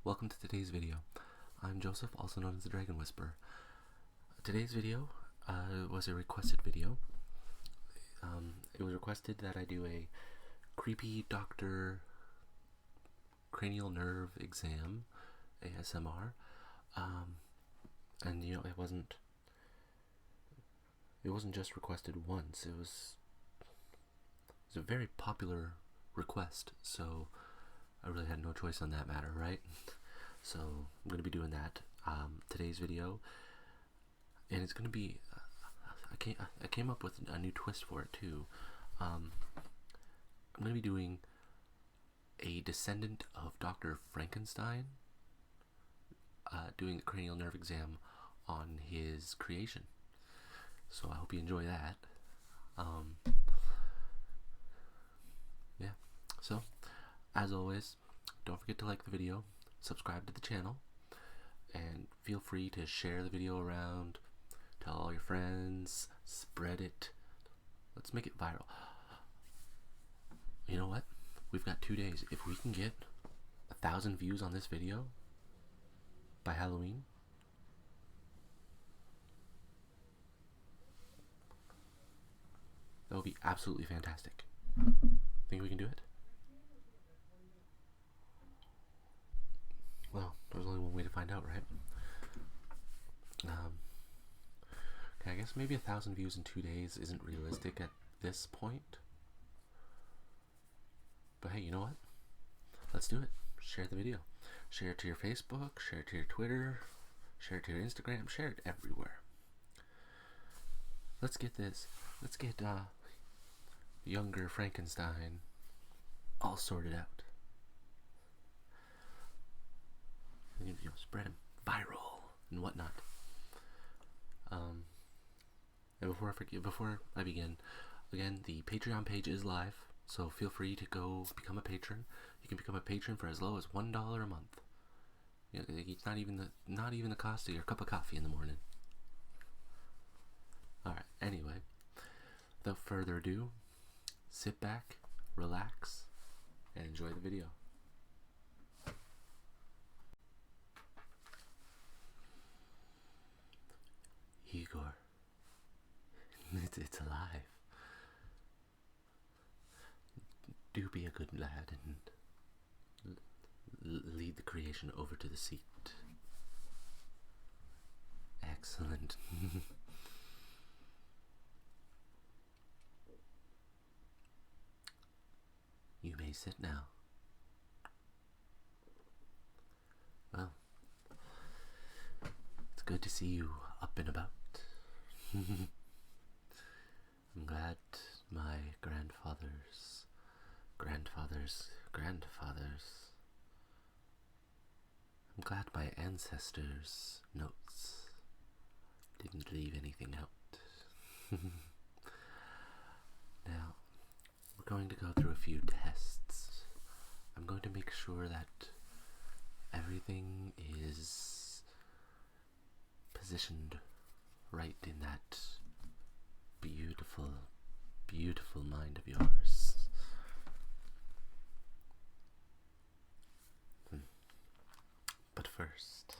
welcome to today's video. I'm Joseph, also known as the Dragon Whisperer. Today's video was a requested video. It was requested that I do a creepy doctor cranial nerve exam, ASMR, and it wasn't just requested once. It was a very popular request, so I really had no choice on that matter, right? So I'm going to be doing that today's video, and it's going to be I came up with a new twist for it too. I'm going to be doing a descendant of Dr. Frankenstein, doing the cranial nerve exam on his creation. So I hope you enjoy that. Yeah, so as always, don't forget to like the video, subscribe to the channel, and feel free to share the video around, tell all your friends, spread it. Let's make it viral. You know what? We've got 2 days. If we can get 1,000 views on this video by Halloween, that would be absolutely fantastic. Think we can do it? Well, there's only one way to find out, right? Okay, I guess maybe 1,000 views in 2 days isn't realistic at this point. But hey, you know what? Let's do it. Share the video. Share it to your Facebook, share it to your Twitter, share it to your Instagram, share it everywhere. Let's get younger Frankenstein all sorted out. Spread him viral and whatnot. And before I begin, again, the Patreon page is live, so feel free to go become a patron. You can become a patron for as low as $1 a month. It's not even the cost of your cup of coffee in the morning. All right. Anyway, without further ado, sit back, relax, and enjoy the video. Igor, it's alive. Do be a good lad and lead the creation over to the seat. Excellent. You may sit now. Well, it's good to see you up and about. I'm glad my grandfathers, I'm glad my ancestors' notes didn't leave anything out. Now, we're going to go through a few tests. I'm going to make sure that everything is positioned right in that beautiful, beautiful mind of yours. But first,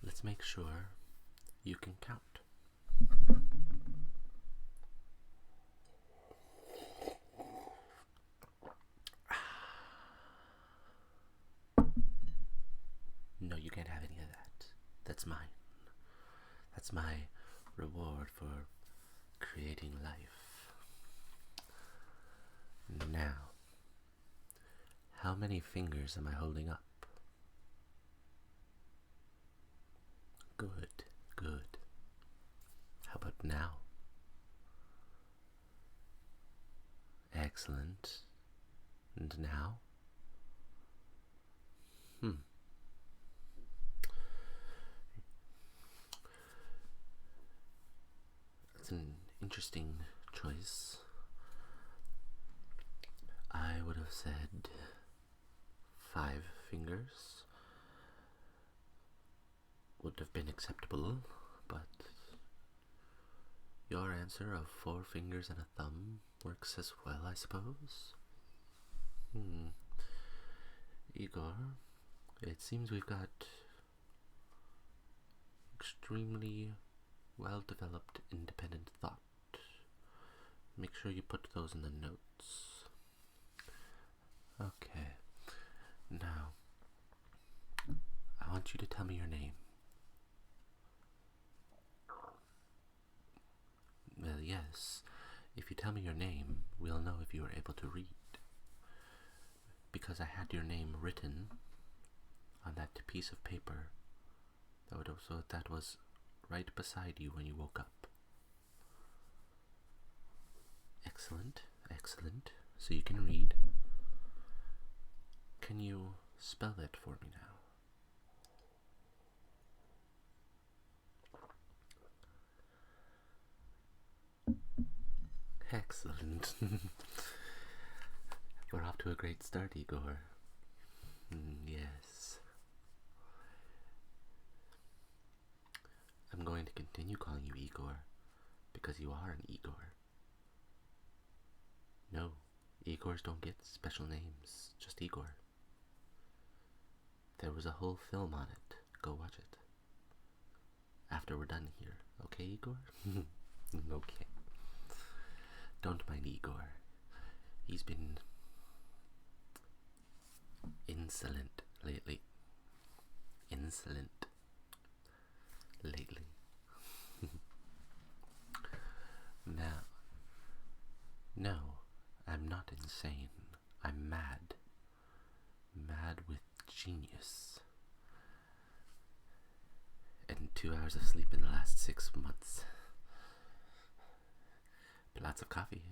let's make sure you can count. No, you can't have any of that. That's mine. That's my reward for creating life. Now, how many fingers am I holding up? Good, good. How about now? Excellent. And now? That's an interesting choice. I would have said 5 fingers would have been acceptable, but your answer of 4 fingers and a thumb works as well, I suppose. Igor, it seems we've got extremely well-developed independent thought. Make sure you put those in the notes. Okay. Now, I want you to tell me your name. Well, yes. If you tell me your name, we'll know if you were able to read. Because I had your name written on that piece of paper that was right beside you when you woke up. Excellent, excellent. So you can read. Can you spell it for me now? Excellent. We're off to a great start, Igor. Yes. I'm going to continue calling you Igor because you are an Igor. No, Igors don't get special names, just Igor. There was a whole film on it. Go watch it. After we're done here. Okay, Igor? Okay. Don't mind Igor. He's been insolent lately. Insolent lately. Now, no, I'm not insane. I'm mad. Mad with genius. And 2 hours of sleep in the last 6 months. Lots of coffee.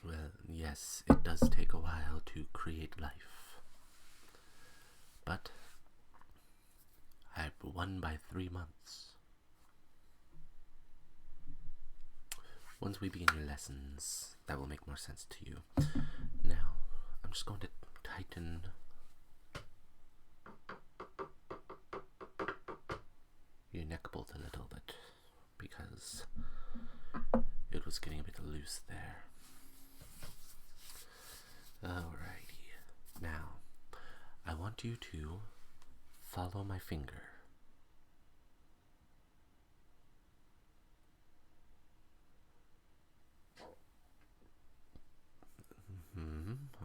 Well, yes, it does take a while to create life. But I've won by 3 months. Once we begin your lessons, that will make more sense to you. Now, I'm just going to tighten your neck bolt a little bit because it was getting a bit loose there. Alrighty. Now, I want you to follow my finger.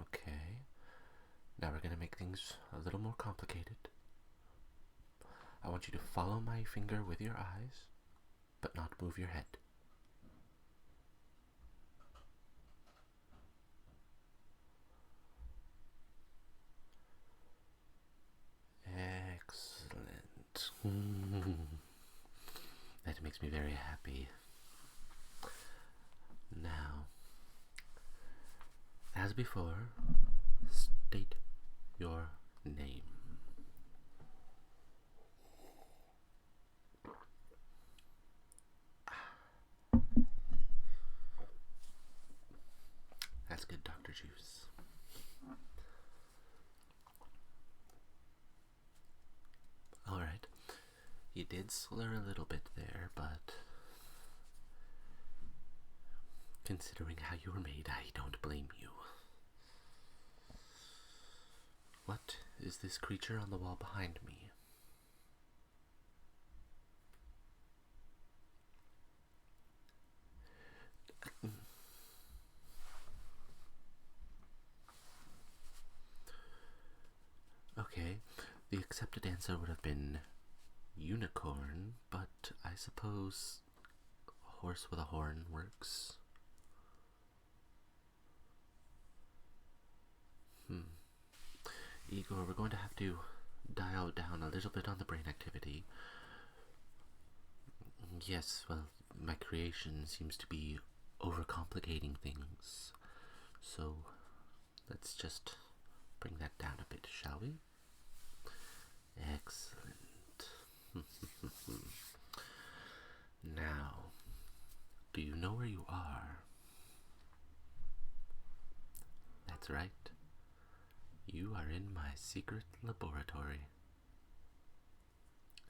Okay. Now we're going to make things a little more complicated. I want you to follow my finger with your eyes, but not move your head. Excellent. That makes me very happy. Now, as before, state your name. That's good, Dr. Juice. Alright, you did slur a little bit there, but considering how you were made, I don't blame you. What is this creature on the wall behind me? Okay, the accepted answer would have been unicorn, but I suppose a horse with a horn works. Igor, we're going to have to dial down a little bit on the brain activity. Yes, well, my creation seems to be overcomplicating things. So, let's just bring that down a bit, shall we? Excellent. Now, do you know where you are? That's right. You are in my secret laboratory.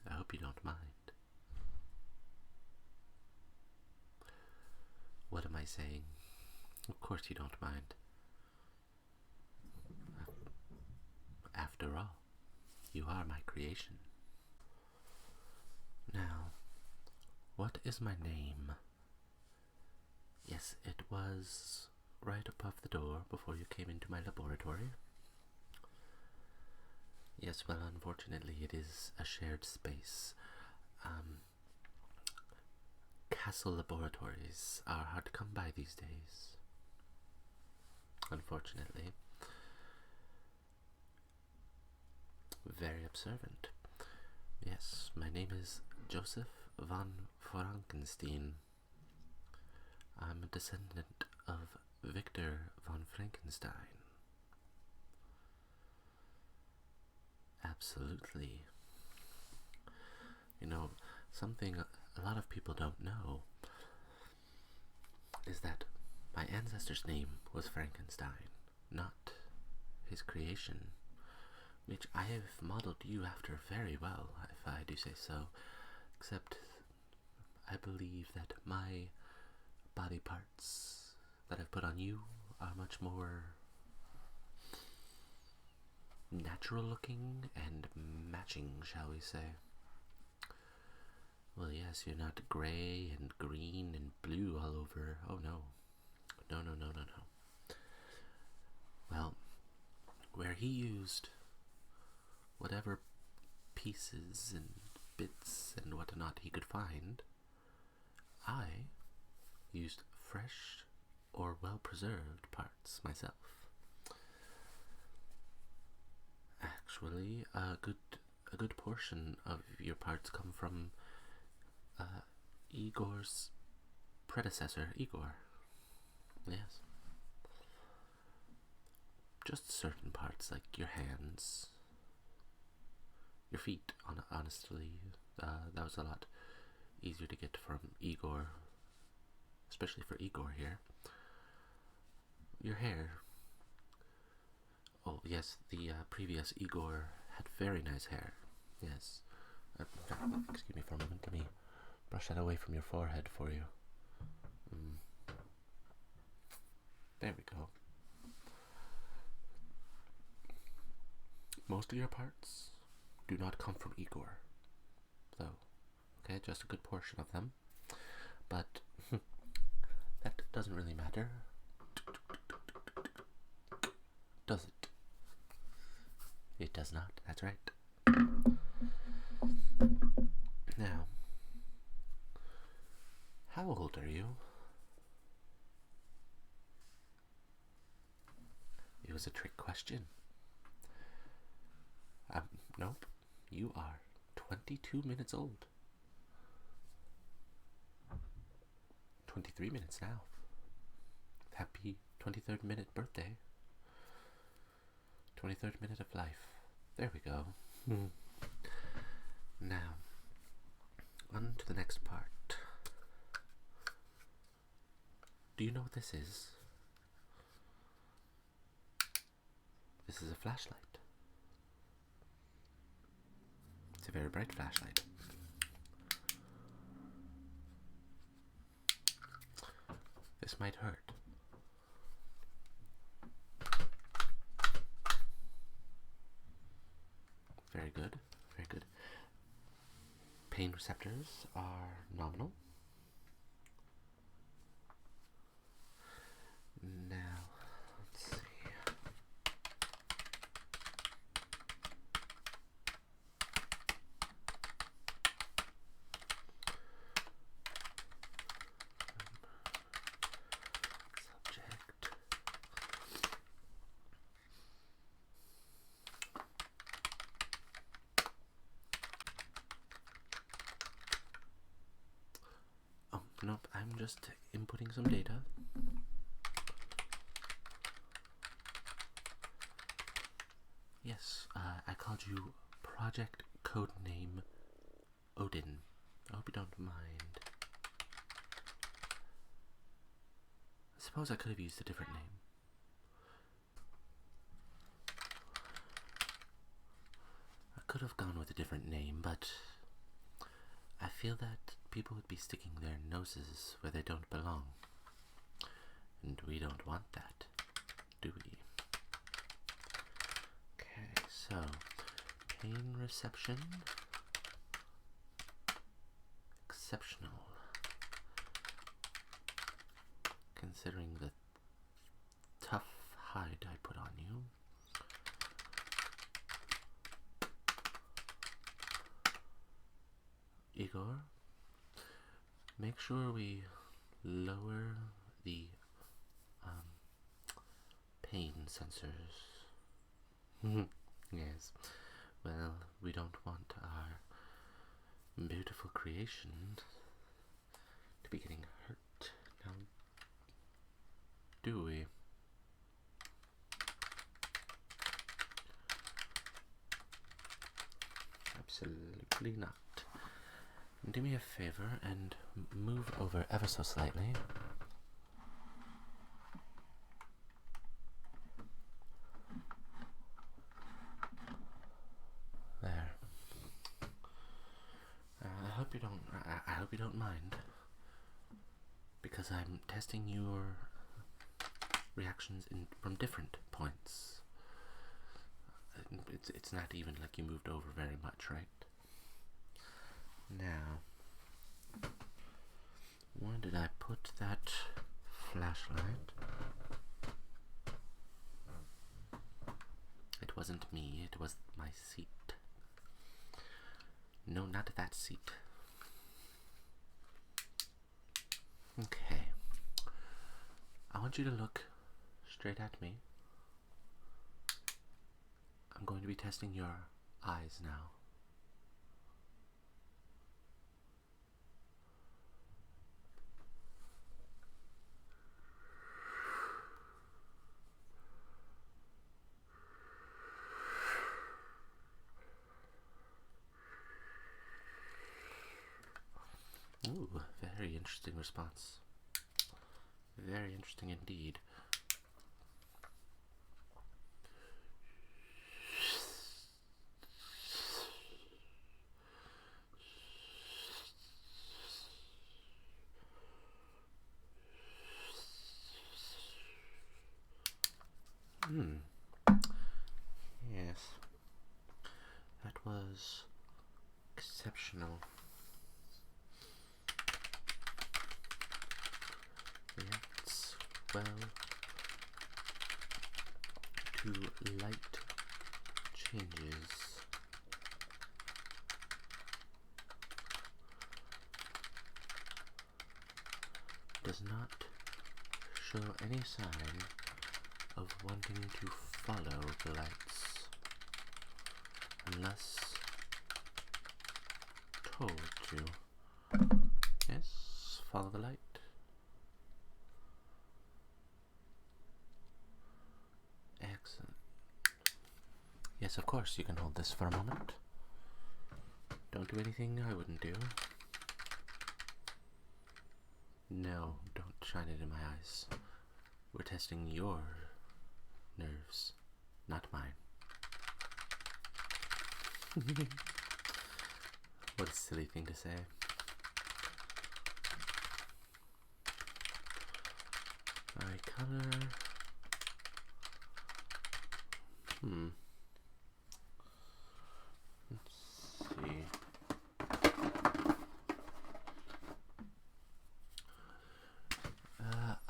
I hope you don't mind. What am I saying? Of course you don't mind. After all, you are my creation. Now, what is my name? Yes, it was right above the door before you came into my laboratory. Yes, well, unfortunately, it is a shared space. Castle laboratories are hard to come by these days. Unfortunately. Very observant. Yes, my name is Joseph von Frankenstein. I'm a descendant of Victor von Frankenstein. Absolutely. You know, something a lot of people don't know is that my ancestor's name was Frankenstein, not his creation, which I have modeled you after very well, if I do say so, except I believe that my body parts that I've put on you are much more natural looking and matching, shall we say. Well, yes, you're not grey and green and blue all over. Oh, no. No. Well, where he used whatever pieces and bits and whatnot he could find, I used fresh or well-preserved parts myself. Actually, a good portion of your parts come from Igor's predecessor, Igor. Yes. Just certain parts, like your hands, your feet, honestly. That was a lot easier to get from Igor, especially for Igor here. Your hair. Oh, yes, the previous Igor had very nice hair. Yes. Excuse me for a moment. Let me brush that away from your forehead for you. There we go. Most of your parts do not come from Igor, though. Okay, just a good portion of them. But that doesn't really matter. Does it? It does not, that's right. Now, how old are you? It was a trick question. Nope. You are 22 minutes old. 23 minutes now. Happy 23rd minute birthday. 23rd minute of life. There we go. Now, on to the next part. Do you know what this is? This is a flashlight. It's a very bright flashlight. This might hurt. Very good, very good. Pain receptors are nominal. Now, let's see. Subject. Oh, nope, I'm just inputting some data. Yes, I called you Project Codename Odin. I hope you don't mind. I suppose I could have used a different name. I could have gone with a different name, but I feel that people would be sticking their noses where they don't belong. And we don't want that, do we? Okay, so pain reception. Exceptional. Considering the tough hide I put on you. Igor, make sure we lower the pain sensors. Yes, well, we don't want our beautiful creation to be getting hurt, now do we? Absolutely not. Do me a favor and move over ever so slightly. There. I hope you don't. I hope you don't mind, because I'm testing your reactions from different points. It's not even like you moved over very much, right? Now, where did I put that flashlight? It wasn't me, it was my seat. No, not that seat. Okay. I want you to look straight at me. I'm going to be testing your eyes now. Ooh, very interesting response. Very interesting indeed. Yes. That was exceptional. Reacts well to light changes. Does not show any sign of wanting to follow the lights unless told to. Yes, follow the light. Excellent. Yes, of course, you can hold this for a moment. Don't do anything I wouldn't do. No, don't shine it in my eyes. We're testing your nerves, not mine. What a silly thing to say. Eye color. Let's see.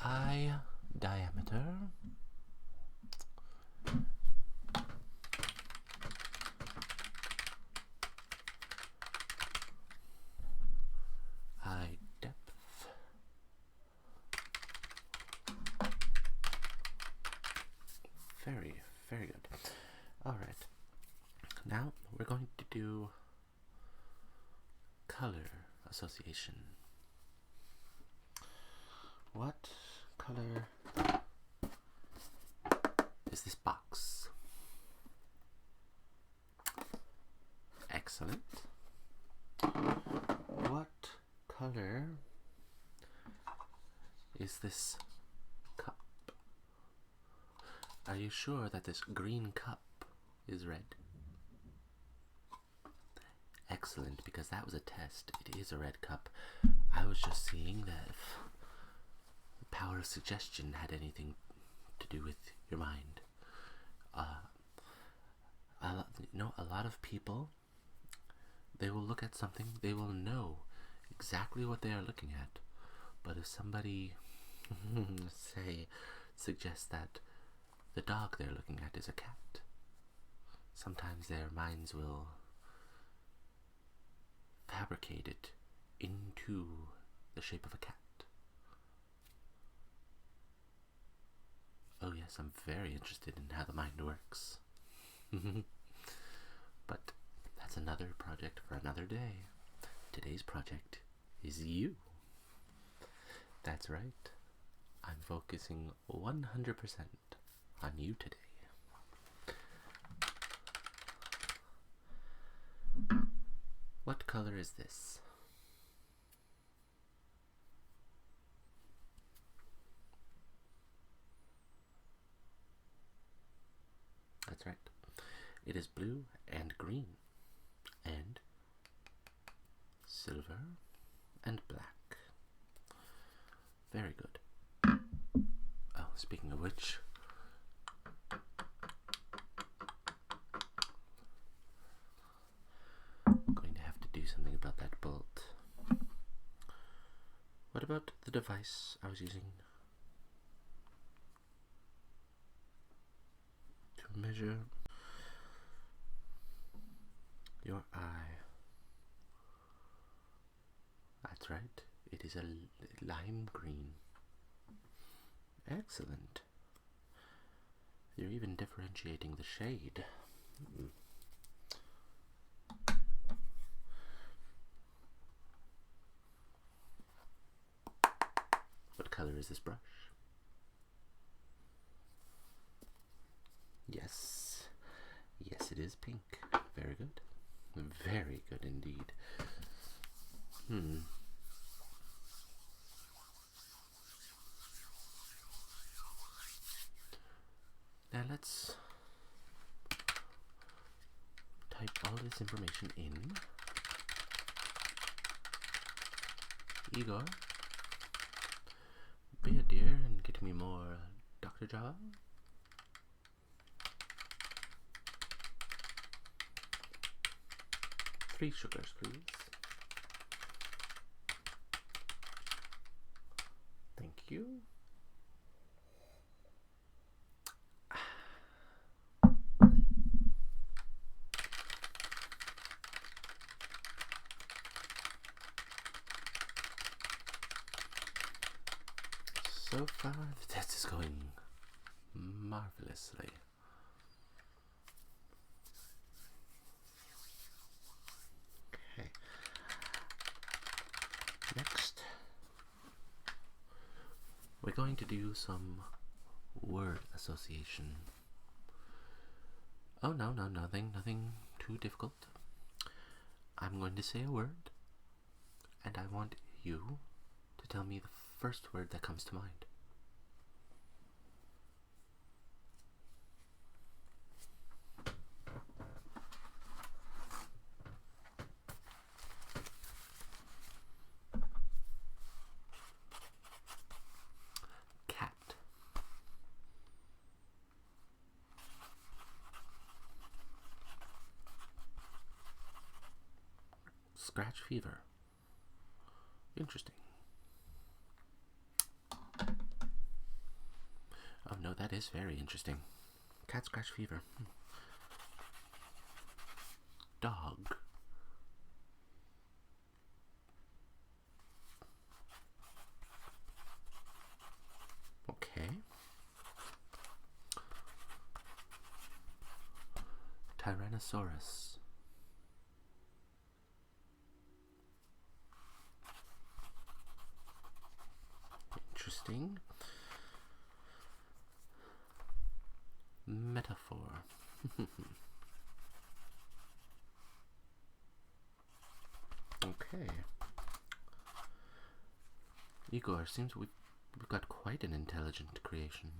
Eye diameter. Eye depth. Very, very good. All right. Now we're going to do color association. What color is this box? Excellent. What color is this cup? Are you sure that this green cup is red? Excellent, because that was a test. It is a red cup. I was just seeing that if the power of suggestion had anything to do with your mind. A lot of people, they will look at something, they will know exactly what they are looking at. But if somebody, say, suggests that the dog they're looking at is a cat, sometimes their minds will fabricate it into the shape of a cat. Oh yes, I'm very interested in how the mind works. But that's another project for another day. Today's project is you. That's right. I'm focusing 100% on you today. What color is this? That's right. It is blue and green and silver and black. Very good. Oh, speaking of which, I'm going to have to do something about that bolt. What about the device I was using to measure your eye? That's right, it is a lime green. Excellent. You're even differentiating the shade. What color is this brush? Yes. Yes, it is pink. Very good. Very good indeed. Now let's type all this information in. Igor, be a dear and get me more Dr. Java. Three sugars, please. Thank you. So far, the test is going marvelously. Okay. Next, we're going to do some word association. Oh, no, nothing too difficult. I'm going to say a word, and I want you to tell me the first word that comes to mind. Cat. Scratch fever. Interesting. Oh no, that is very interesting. Cat scratch fever. Dog. Okay. Tyrannosaurus. Interesting. Metaphor. Okay. Igor, seems we've got quite an intelligent creation.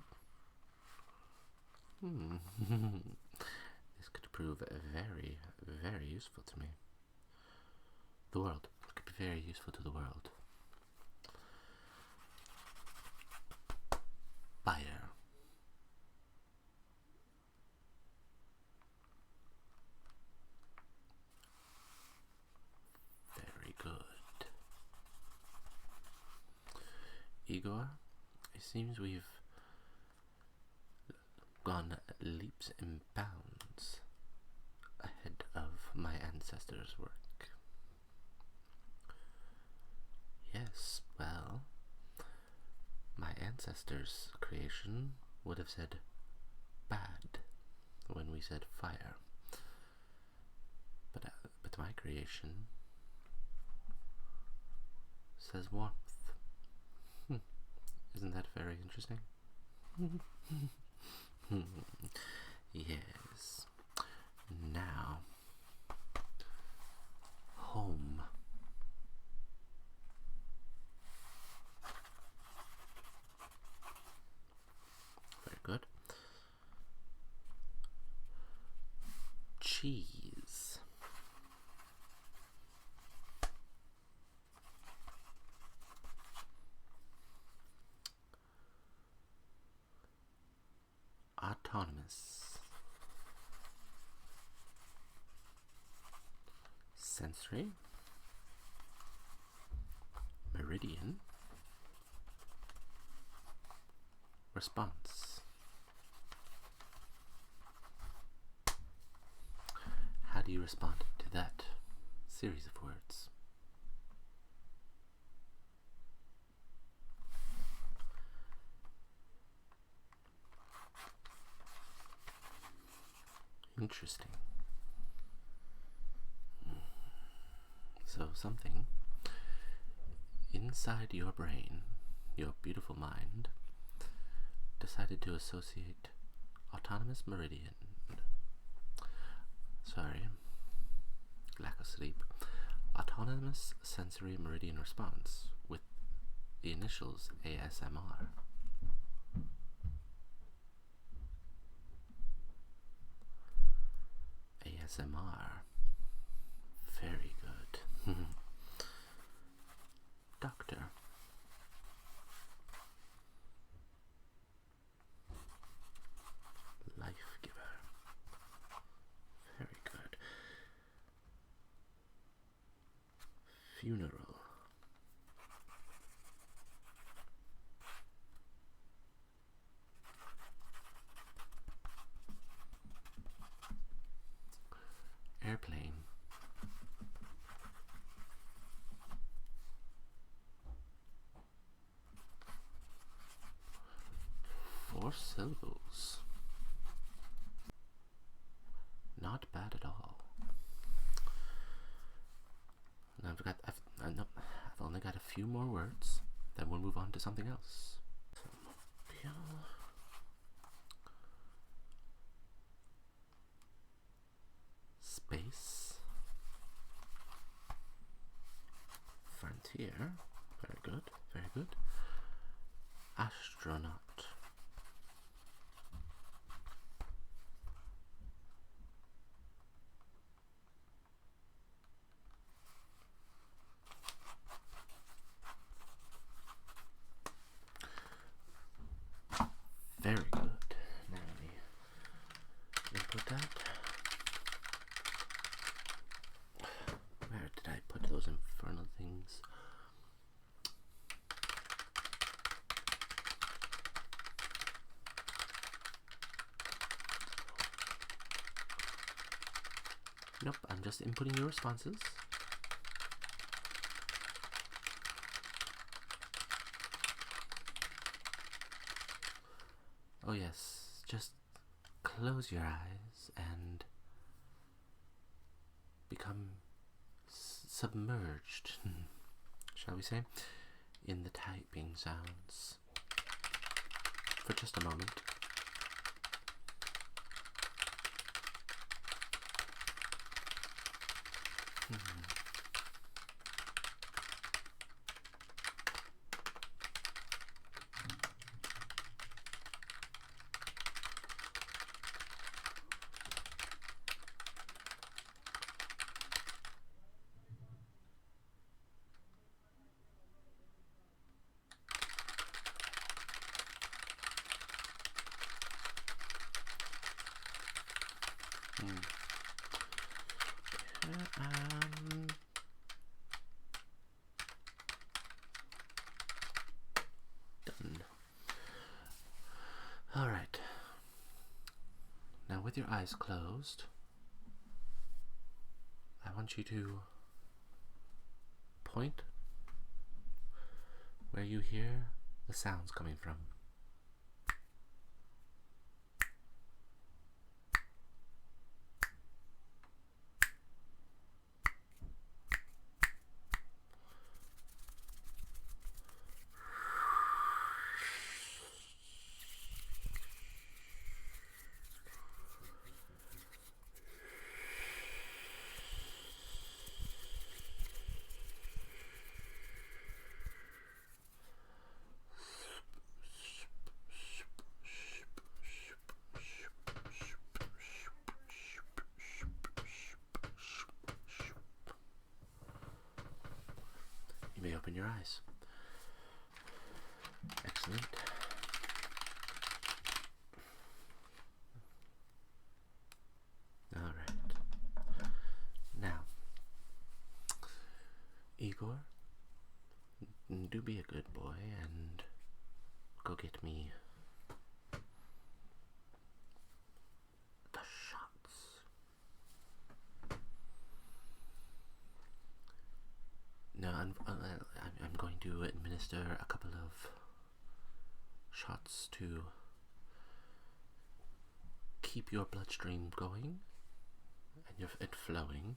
This could prove very, very useful to me. The world. It could be very useful to the world. Fire. seems we've gone leaps and bounds ahead of my ancestors' work. Yes, well, my ancestors' creation would have said bad when we said fire. But my creation says warmth. Isn't that very interesting? Yes. Now, home. Very good. Cheese. Autonomous. Sensory. Meridian. Response. How do you respond to that series of words? Interesting. So something inside your brain, your beautiful mind, decided to associate autonomous meridian, lack of sleep, autonomous sensory meridian response with the initials ASMR. ASMR. Very good. Doctor. Life giver. Very good. Funeral. Airplane. Four syllables. Not bad at all. Now I've only got a few more words, then we'll move on to something else. Space. Frontier. Very good, very good. Astronaut. Very good. Now let me input that. Where did I put those infernal things? Nope, I'm just inputting your responses. Oh yes, just close your eyes and become submerged, shall we say, in the typing sounds for just a moment. Done. Now, with your eyes closed, I want you to point where you hear the sounds coming from. You may open your eyes. Excellent. All right. Now, Igor, do be a good boy and go get me the shots. No, I'm going to administer a couple of shots to keep your bloodstream going and flowing,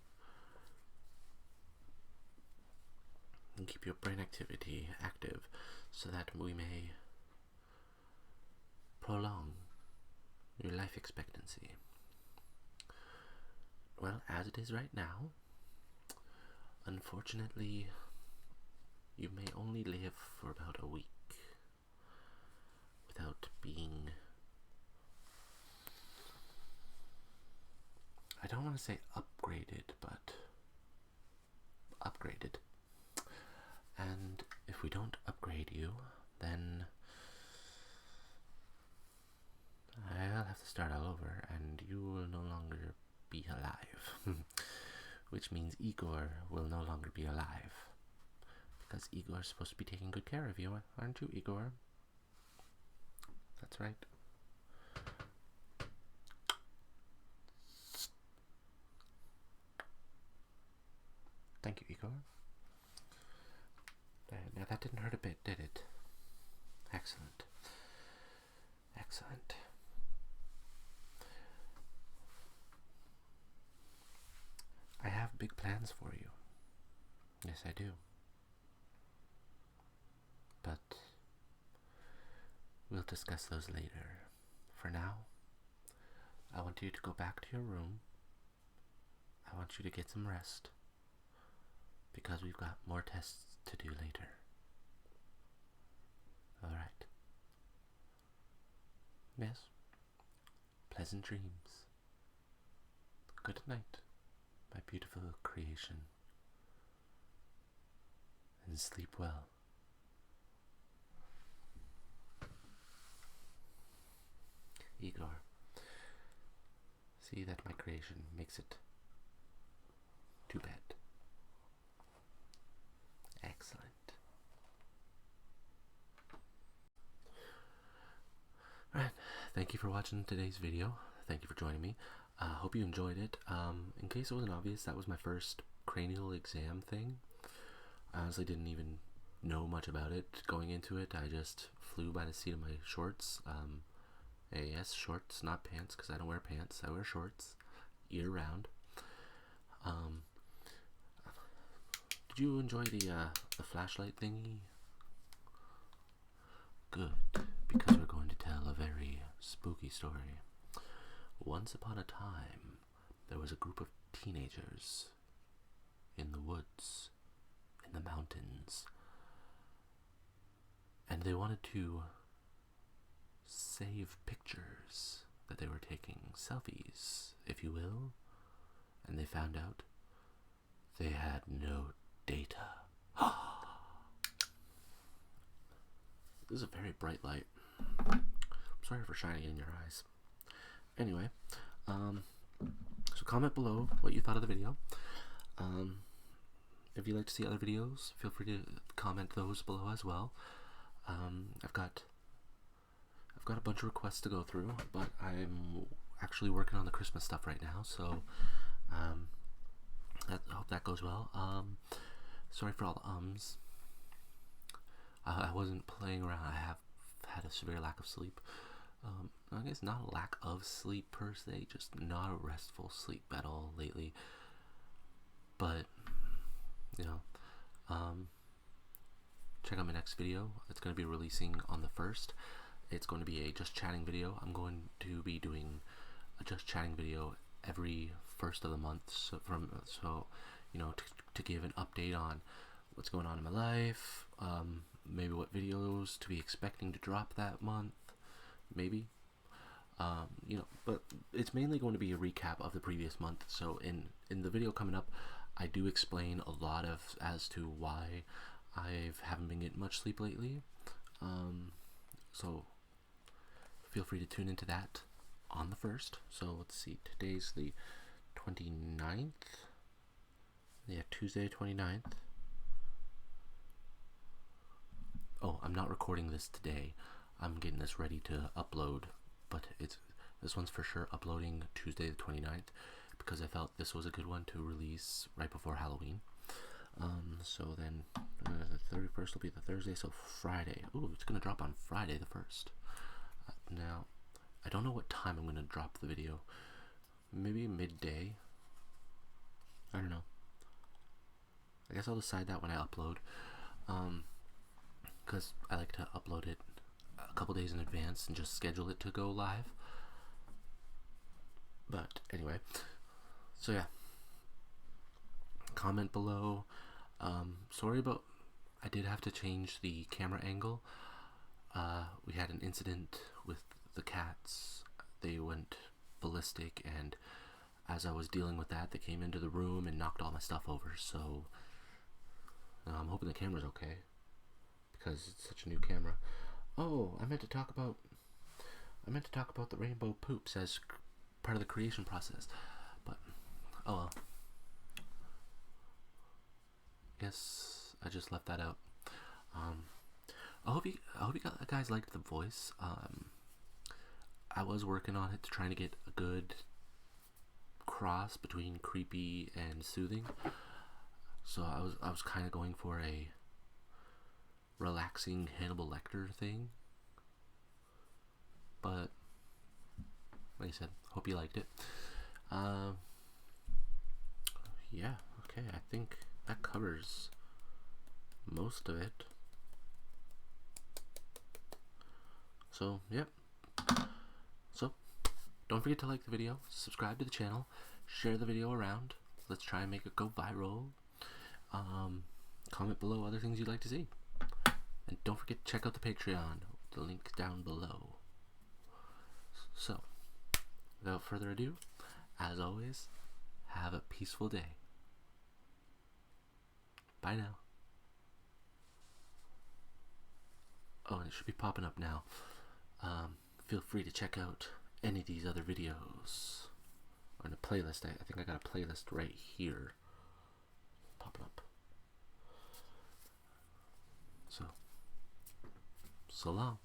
and keep your brain activity active, so that we may prolong your life expectancy. Well, as it is right now, unfortunately, you may only live for about a week without being, I don't want to say upgraded, but upgraded. And if we don't upgrade you, then I'll have to start all over, and you will no longer be alive. Which means Igor will no longer be alive. Because Igor is supposed to be taking good care of you, aren't you, Igor? That's right. Thank you, Igor. Now that didn't hurt a bit, did it? Excellent. Excellent. I have big plans for you. Yes, I do. But we'll discuss those later. For now, I want you to go back to your room. I want you to get some rest, because we've got more tests to do later. Alright. Yes. Pleasant dreams. Good night, my beautiful creation. And sleep well. Igor, see that my creation makes it to bed. Excellent. Alright, thank you for watching today's video. Thank you for joining me. Hope you enjoyed it. In case it wasn't obvious, that was my first cranial exam thing. I honestly didn't even know much about it going into it. I just flew by the seat of my shorts. Yes, shorts, not pants, because I don't wear pants. I wear shorts year round. Did you enjoy the flashlight thingy? Good, because we're going to tell a very spooky story. Once upon a time, there was a group of teenagers in the woods, in the mountains, and they wanted to save pictures that they were taking, selfies, if you will, and they found out they had no data. This is a very bright light. I'm sorry for shining it in your eyes. Anyway, so comment below what you thought of the video. If you'd like to see other videos, feel free to comment those below as well. I've got a bunch of requests to go through, but I'm actually working on the Christmas stuff right now, so I hope that goes well. Sorry for all the ums. I wasn't playing around. I have had a severe lack of sleep. I guess not a lack of sleep per se, just not a restful sleep at all lately. But check out my next video. It's going to be releasing on the 1st. It's going to be a just chatting video. I'm going to be doing a just chatting video every 1st of the month. So to give an update on what's going on in my life, maybe what videos to be expecting to drop that month, maybe. But it's mainly going to be a recap of the previous month. So in the video coming up, I do explain a lot as to why I haven't been getting much sleep lately. So feel free to tune into that on the 1st. So let's see, today's the 29th. Yeah, Tuesday 29th. Oh, I'm not recording this today. I'm getting this ready to upload, but this one's for sure uploading Tuesday the 29th because I felt this was a good one to release right before Halloween. So then the 31st will be the Thursday, so Friday. Ooh, it's gonna drop on Friday the 1st. Now, I don't know what time I'm gonna drop the video. Maybe midday. I don't know. I guess I'll decide that when I upload. Because I like to upload it a couple days in advance and just schedule it to go live. But anyway, so yeah, comment below. Sorry about, I did have to change the camera angle. We had an incident with the cats. They went ballistic, and as I was dealing with that, they came into the room and knocked all my stuff over. So I'm hoping the camera's okay, because it's such a new camera. Oh, I meant to talk about the rainbow poops as part of the creation process, but oh well. Guess I just left that out. I hope you guys liked the voice. I was working on it, trying to get a good cross between creepy and soothing. So I was kind of going for a relaxing Hannibal Lecter thing. But like I said, hope you liked it. Yeah, okay, I think that covers most of it. So, yep. So, don't forget to like the video, subscribe to the channel, share the video around. Let's try and make it go viral. Comment below other things you'd like to see. And don't forget to check out the Patreon. The link down below. So, without further ado, as always, have a peaceful day. Bye now. Oh, and it should be popping up now. Feel free to check out any of these other videos. Or in a playlist. I think I got a playlist right here. Popping up. So long.